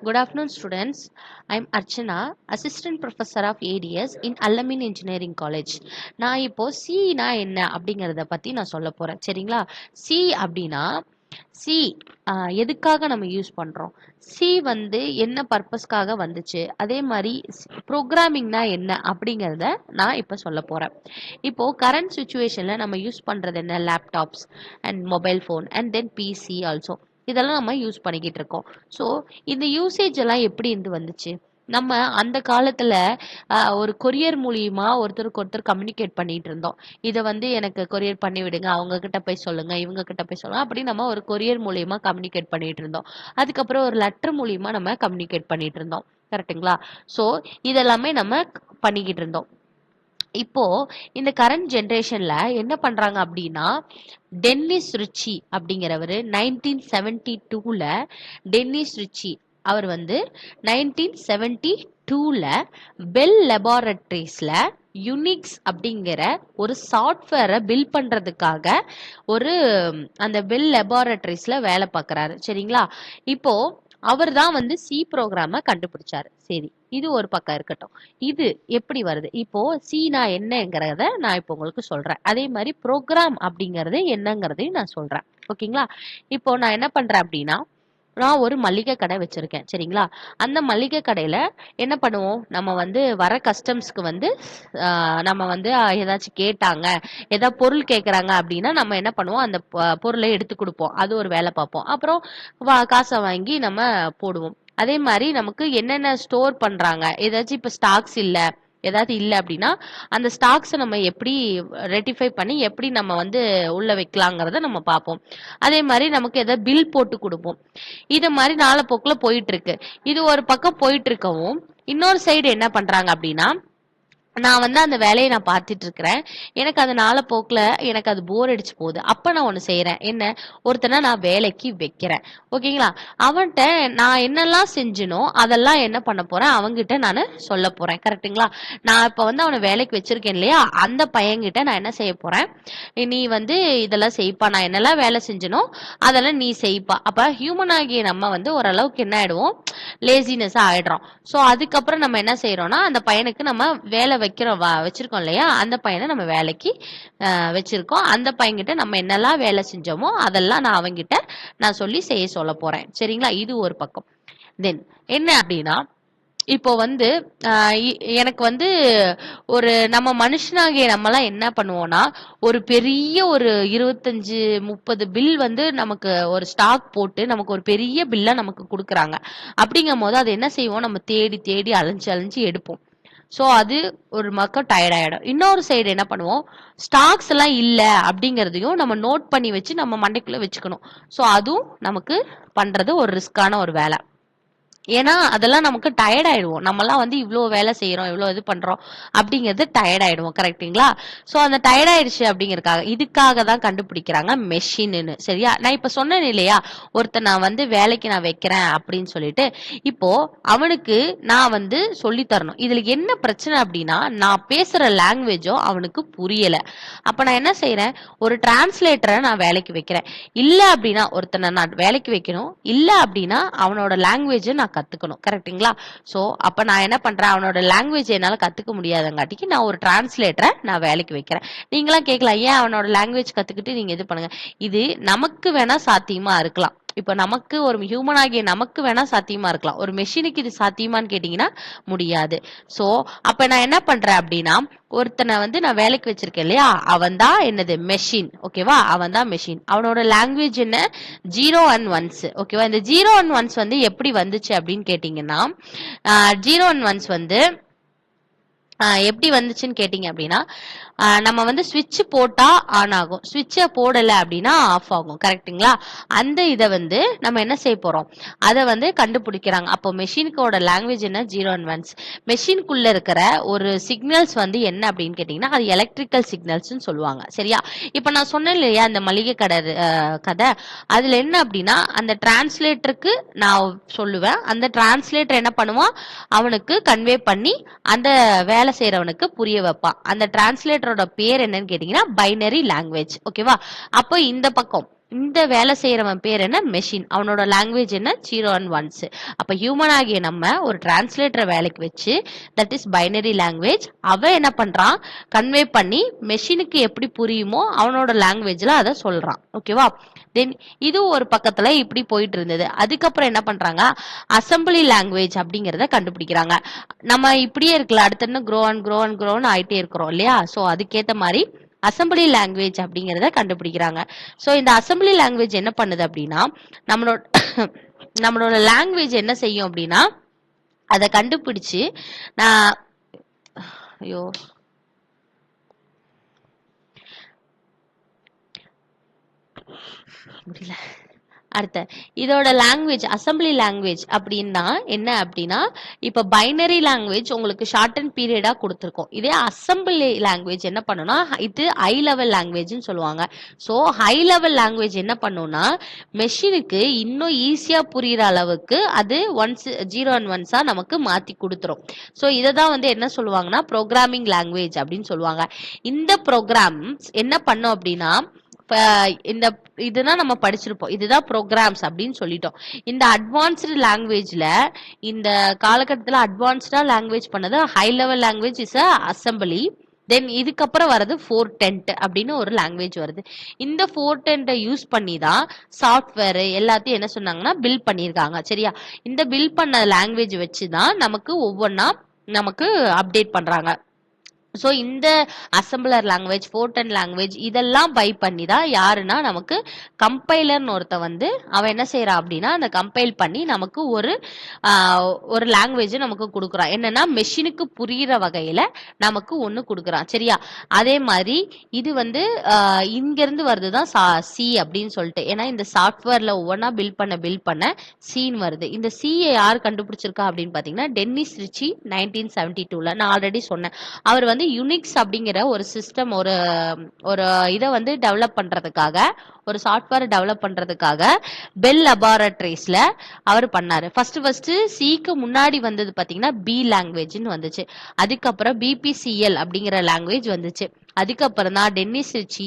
Good afternoon, students. I'm Archana, Assistant Professor of ADS in Alamin Engineering College. நான் இப்போ C என்ன அப்படிங்கிறத பத்தி நான் சொல்ல போறேன். சரிங்களா? C அப்படின்னா C எதுக்காக நம்ம யூஸ் பண்றோம்? C வந்து என்ன பர்பஸ்க்காக வந்துச்சு? அதே மாதிரி ப்ரோக்ராமிங்னா என்ன அப்படிங்கிறத நான் இப்போ சொல்ல போறேன். இப்போ கரண்ட் சுச்சுவேஷன்ல நம்ம யூஸ் பண்றது என்ன? Laptops and mobile phone and then PC also. இதெல்லாம் நம்ம யூஸ் பண்ணிக்கிட்டு இருக்கோம். ஸோ இந்த யூசேஜ் எல்லாம் எப்படி இருந்து வந்துச்சு? நம்ம அந்த காலத்துல ஒரு கொரியர் மூலியமா ஒருத்தருக்கு ஒருத்தர் கம்யூனிகேட் பண்ணிட்டு இருந்தோம். இதை வந்து எனக்கு கொரியர் பண்ணி விடுங்க, அவங்க கிட்ட போய் சொல்லுங்க, இவங்க கிட்ட போய் சொல்லுங்க, அப்படி நம்ம ஒரு கொரியர் மூலியமா கம்யூனிகேட் பண்ணிட்டு இருந்தோம். அதுக்கப்புறம் ஒரு லெட்டர் மூலியமா நம்ம கம்யூனிகேட் பண்ணிட்டு இருந்தோம். கரெக்ட்டுங்களா? ஸோ இதெல்லாமே நம்ம பண்ணிக்கிட்டு இருந்தோம். இப்போ இந்த கரண்ட் ஜென்ரேஷன்ல என்ன பண்றாங்க அப்படின்னா, டென்னிஸ் ரிச்சி அப்படிங்கிறவரு 1972ல டென்னிஸ் ரிச்சி அவர் வந்து 1972ல பெல் லெபார்டரிஸ்ல யுனிக்ஸ் அப்படிங்கிற ஒரு சாஃப்ட்வேரை பில்ட் பண்றதுக்காக ஒரு அந்த பெல் லெபார்டரிஸ்ல வேலை பார்க்கறாரு. சரிங்களா? இப்போ அவர் தான் வந்து சி ப்ரோக்ராம கண்டுபிடிச்சாரு. சரி, இது ஒரு பக்கம் இருக்கட்டும். இது எப்படி வருது? இப்போ சீனா என்னங்கிறத நான் இப்போ உங்களுக்கு சொல்றேன். அதே மாதிரி ப்ரோக்ராம் அப்படிங்கிறது என்னங்கிறதையும் நான் சொல்றேன். ஓகேங்களா? இப்போ நான் என்ன பண்றேன் அப்படின்னா, நான் ஒரு மளிகை கடை வச்சிருக்கேன். சரிங்களா? அந்த மளிகை கடையில என்ன பண்ணுவோம்? நம்ம வந்து வர கஸ்டம்ஸ்க்கு வந்து நம்ம வந்து ஏதாச்சும் கேட்டாங்க, ஏதாவது பொருள் கேட்குறாங்க அப்படின்னா நம்ம என்ன பண்ணுவோம்? அந்த பொருளை எடுத்து கொடுப்போம். அது ஒரு வேலை பார்ப்போம். அப்புறம் காசை வாங்கி நம்ம போடுவோம். அதே மாதிரி நமக்கு என்னென்ன ஸ்டோர் பண்றாங்க, ஏதாச்சும் இப்போ ஸ்டாக்ஸ் இல்லை, ஏதாவது இல்லை அப்படின்னா அந்த ஸ்டாக்ஸை நம்ம எப்படி ரெட்டிஃபை பண்ணி எப்படி நம்ம வந்து உள்ள வைக்கலாங்கிறத நம்ம பார்ப்போம். அதே மாதிரி நமக்கு ஏதாவது பில் போட்டு கொடுப்போம். இது மாதிரி நாளப்போக்கில் போயிட்டு இருக்கு. இது ஒரு பக்கம் போயிட்டு இருக்கவும் இன்னொரு சைடு என்ன பண்றாங்க அப்படின்னா, நான் வந்து அந்த வேலையை நான் பார்த்துட்டு இருக்கிறேன். எனக்கு அது நாளப்போக்கில் எனக்கு அது போர் அடிச்சு போகுது. அப்போ நான் ஒன்று செய்கிறேன். என்ன? ஒருத்தனை நான் வேலைக்கு வைக்கிறேன். ஓகேங்களா? அவன்கிட்ட நான் என்னெல்லாம் செஞ்சனோ அதெல்லாம் என்ன பண்ண போறேன்? அவங்கிட்ட நான் சொல்ல போறேன். கரெக்டுங்களா? நான் இப்போ வந்து அவனை வேலைக்கு வச்சிருக்கேன் இல்லையா? அந்த பையன்கிட்ட நான் என்ன செய்ய போறேன்? நீ வந்து இதெல்லாம் செய்ப்பா, நான் என்னெல்லாம் வேலை செஞ்சனோ அதெல்லாம் நீ செய்ப்பா. அப்போ ஹியூமன் ஆகிய நம்ம வந்து ஓரளவுக்கு என்ன ஆயிடுவோம்? லேசினஸாக ஆயிடுறோம். ஸோ அதுக்கப்புறம் நம்ம என்ன செய்யறோம்னா, அந்த பையனுக்கு நம்ம வேலை வச்சிருக்கோம் இல்லையா? அந்த பையனை நம்ம வேலைக்கு வச்சிருக்கோம். அந்த பையன்கிட்ட நம்ம என்னெல்லாம் வேலை செஞ்சோமோ அதெல்லாம் நான் அவங்கிட்ட நான் சொல்லி செய்ய சொல்ல போறேன். சரிங்களா? இது ஒரு பக்கம். தென் என்ன அப்படின்னா, இப்போ வந்து எனக்கு வந்து ஒரு நம்ம மனுஷனாகிய நம்மலாம் என்ன பண்ணுவோம்னா, ஒரு பெரிய ஒரு 25-30 பில் வந்து நமக்கு ஒரு ஸ்டாக் போட்டு நமக்கு ஒரு பெரிய பில்லா நமக்கு கொடுக்குறாங்க. அப்படிங்கும் போது அது என்ன செய்வோம்? நம்ம தேடி தேடி அலைஞ்சு அலைஞ்சு எடுப்போம். ஸோ அது ஒரு பக்கம் டயர்ட் ஆயிடும். இன்னொரு சைடு என்ன பண்ணுவோம்? ஸ்டாக்ஸ் எல்லாம் இல்லை அப்படிங்கிறதையும் நம்ம நோட் பண்ணி வச்சு நம்ம மண்டைக்குள்ள வச்சுக்கணும். ஸோ அதுவும் நமக்கு பண்றது ஒரு ரிஸ்கான ஒரு வேலை. ஏன்னா அதெல்லாம் நமக்கு டயர்ட் ஆயிடுவோம். நம்மலாம் வந்து இவ்வளோ வேலை செய்யறோம், இவ்வளோ இது பண்றோம் அப்படிங்கிறது டயர்ட் ஆயிடுவோம். கரெக்டுங்களா? ஸோ அந்த டயர்ட் ஆயிடுச்சு அப்படிங்கறதுக்காக இதுக்காக தான் கண்டுபிடிக்கிறாங்க மெஷின்னு. சரியா? நான் இப்ப சொன்னேன் இல்லையா, ஒருத்தர் நான் வந்து வேலைக்கு நான் வைக்கிறேன் அப்படின்னு சொல்லிட்டு. இப்போ அவனுக்கு நான் வந்து சொல்லி தரணும். இதுல என்ன பிரச்சனை அப்படின்னா, நான் பேசுற லாங்குவேஜோ அவனுக்கு புரியல. அப்ப நான் என்ன செய்யறேன்? ஒரு டிரான்ஸ்லேட்டரை நான் வேலைக்கு வைக்கிறேன். இல்ல அப்படின்னா ஒருத்தனை நான் வேலைக்கு வைக்கணும். இல்ல அப்படின்னா அவனோட லாங்குவேஜை நான் கத்துக்கணும். கரெக்டுங்களா? ஸோ அப்ப நான் என்ன பண்றேன்? அவனோட லாங்குவேஜ் என்னால கத்துக்க முடியாதங்காட்டிக்கு நான் ஒரு டிரான்ஸ்லேட்டரை நான் வேலைக்கு வைக்கிறேன். நீங்களாம் கேட்கலாம், ஏன் அவனோட லாங்குவேஜ் கத்துக்கிட்டு நீங்க இது பண்ணுங்க. இது நமக்கு வேணா சாத்தியமா இருக்கலாம். இப்ப நமக்கு ஒரு ஹியூமன் ஆகிய நமக்கு வேணா சாத்தியமா இருக்கலாம். ஒரு மெஷினுக்கு இது சாத்தியமான்னு கேட்டீங்கன்னா முடியாது. சோ அப்ப நான் என்ன பண்றேன் அப்படின்னா, ஒருத்தனை வந்து நான் வேலைக்கு வச்சிருக்கேன் இல்லையா, அவன் தான் என்னது? மெஷின். ஓகேவா? அவன் தான் மெஷின். அவனோட லாங்குவேஜ் என்ன? 0 and 1s. ஓகேவா? இந்த 0 and 1s வந்து எப்படி வந்துச்சு அப்படின்னு கேட்டீங்கன்னா, 0 and 1s வந்து எப்படி வந்துச்சுன்னு கேட்டீங்க அப்படின்னா, நம்ம வந்து ஸ்விட்ச் போட்டா ஆன் ஆகும், ஸ்விட்சை போடலை அப்படின்னா ஆஃப் ஆகும். கரெக்டுங்களா? அந்த இதை வந்து நம்ம என்ன செய்ய போறோம்? அதை வந்து கண்டுபிடிக்கிறாங்க. அப்போ மெஷினுக்கோட லாங்குவேஜ் என்ன? 0 and 1s. மெஷினுக்குள்ள இருக்கிற ஒரு சிக்னல்ஸ் வந்து என்ன அப்படின்னு கேட்டீங்கன்னா, அது எலக்ட்ரிக்கல் சிக்னல்ஸ்னு சொல்லுவாங்க. சரியா? இப்போ நான் சொன்னேன் இல்லையா அந்த மளிகை கடை கதை, அதுல என்ன அப்படின்னா, அந்த டிரான்ஸ்லேட்டருக்கு நான் சொல்லுவேன், அந்த டிரான்ஸ்லேட்டர் என்ன பண்ணுவான்? அவனுக்கு கன்வே பண்ணி அந்த வேலை செய்யறவனுக்கு புரிய வைப்பான். அந்த டிரான்ஸ்லேட்டரோட பேர் என்னன்னு கேட்டீங்கன்னா பைனரி லாங்குவேஜ். ஓகேவா? அப்போ இந்த பக்கம் இந்த வேலை செய்யறவன் பேர் என்ன? மெஷின். அவனோட லாங்குவேஜ் என்ன? 0 and 1s. அப்ப ஹியூமன் ஆகிய நம்ம ஒரு டிரான்ஸ்லேட்டர் வேலைக்கு வச்சு, தட் இஸ் பைனரி லாங்குவேஜ், அவன் என்ன பண்றான்? கன்வே பண்ணி மெஷினுக்கு எப்படி புரியுமோ அவனோட லாங்குவேஜ்ல அதை சொல்றான். ஓகேவா? தென் இது ஒரு பக்கத்துல இப்படி போயிட்டு இருந்தது. அதுக்கப்புறம் என்ன பண்றாங்க? அசம்பிளி லாங்குவேஜ் அப்படிங்கறத கண்டுபிடிக்கிறாங்க. நம்ம இப்படியே இருக்கல, அடுத்து என்ன க்ரோன்னு ஆயிட்டே இருக்கிறோம் இல்லையா? சோ அதுக்கேத்த மாதிரி அசம்பிளி லாங்குவேஜ் அப்படிங்கறத கண்டுபிடிக்கிறாங்க. சோ இந்த அசம்பிளி லாங்குவேஜ் என்ன பண்ணுது அப்படின்னா, நம்மளோட நம்மளோட லாங்குவேஜ் என்ன செய்யும் அப்படின்னா, அதை கண்டுபிடிச்சு நான் ஐயோ முடியல. அடுத்த இதோட லாங்குவேஜ் அசம்பிளி லாங்குவேஜ் அப்படின்னா என்ன அப்படின்னா, இப்ப பைனரி லாங்குவேஜ் உங்களுக்கு ஷார்ட் அண்ட் பீரியடா கொடுத்துருக்கோம். இதே அசம்பிளி லாங்குவேஜ் என்ன பண்ணுனா, இது ஹை லெவல் லாங்குவேஜ்னு சொல்லுவாங்க. ஸோ ஹை லெவல் லாங்குவேஜ் என்ன பண்ணும்னா, மெஷினுக்கு இன்னும் ஈஸியா புரியுற அளவுக்கு அது 0 and 1s நமக்கு மாத்தி கொடுத்துரும். ஸோ இதை தான் வந்து என்ன சொல்லுவாங்கன்னா ப்ரோக்ராமிங் லாங்குவேஜ் அப்படின்னு சொல்லுவாங்க. இந்த ப்ரோக்ராம்ஸ் என்ன பண்ணும் அப்படின்னா, இந்த இதுதான் நம்ம படிச்சிருப்போம். இதுதான் ப்ரோக்ராம்ஸ் அப்படின்னு சொல்லிட்டோம். இந்த அட்வான்ஸ்டு லாங்குவேஜ்ல இந்த காலகட்டத்தில் அட்வான்ஸ்டா லாங்குவேஜ் பண்ணது high level language is assembly. Then இதுக்கப்புறம் வர்றது 410 அப்படின்னு ஒரு லாங்குவேஜ் வருது. இந்த 410 யூஸ் பண்ணி தான் சாஃப்ட்வேர் எல்லாத்தையும் என்ன சொன்னாங்கன்னா பில்ட் பண்ணியிருக்காங்க. சரியா? இந்த பில்ட் பண்ண லாங்குவேஜ் வச்சு தான் நமக்கு ஒவ்வொன்றா நமக்கு அப்டேட் பண்றாங்க. ஸோ இந்த அசம்பிளர் லாங்குவேஜ் 410 லாங்குவேஜ் இதெல்லாம் பை பண்ணி தான் யாருன்னா நமக்கு கம்பைலர்னு ஒருத்த வந்து அவன் என்ன செய்யறான் அப்படின்னா, அந்த கம்பைல் பண்ணி நமக்கு ஒரு லாங்குவேஜ் நமக்கு கொடுக்குறான். என்னன்னா மெஷினுக்கு புரியுற வகையில நமக்கு ஒன்று கொடுக்குறான். சரியா? அதே மாதிரி இது வந்து இங்கிருந்து வருதுதான் சி அப்படின்னு சொல்லிட்டு. ஏன்னா இந்த சாஃப்ட்வேர்ல ஒவ்வொன்றா பில்ட் பண்ண சீன் வருது. இந்த சியை யார் கண்டுபிடிச்சிருக்கா அப்படின்னு பாத்தீங்கன்னா டென்னிஸ் ரிச்சி 1972ல. நான் ஆல்ரெடி சொன்னேன். அவர் வந்து யுனிக்ஸ் அப்படிங்கிற ஒரு சிஸ்டம் ஒரு இதை வந்து டெவலப் பண்றதுக்காக, ஒரு சாஃப்ட்வேர் டெவலப் பண்றதுக்காக பெல் லெபார்டரிஸ்ல அவர் பண்ணாரு. ஃபர்ஸ்ட் சிக்கு முன்னாடி வந்தது பாத்தீங்கன்னா பி லாங்குவேஜ்னு வந்துச்சு. அதுக்கப்புறம் பிபிசிஎல் அப்படிங்கிற லாங்குவேஜ் வந்துச்சு. அதுக்கப்புறம் தான் டென்னிஸ் ரிச்சி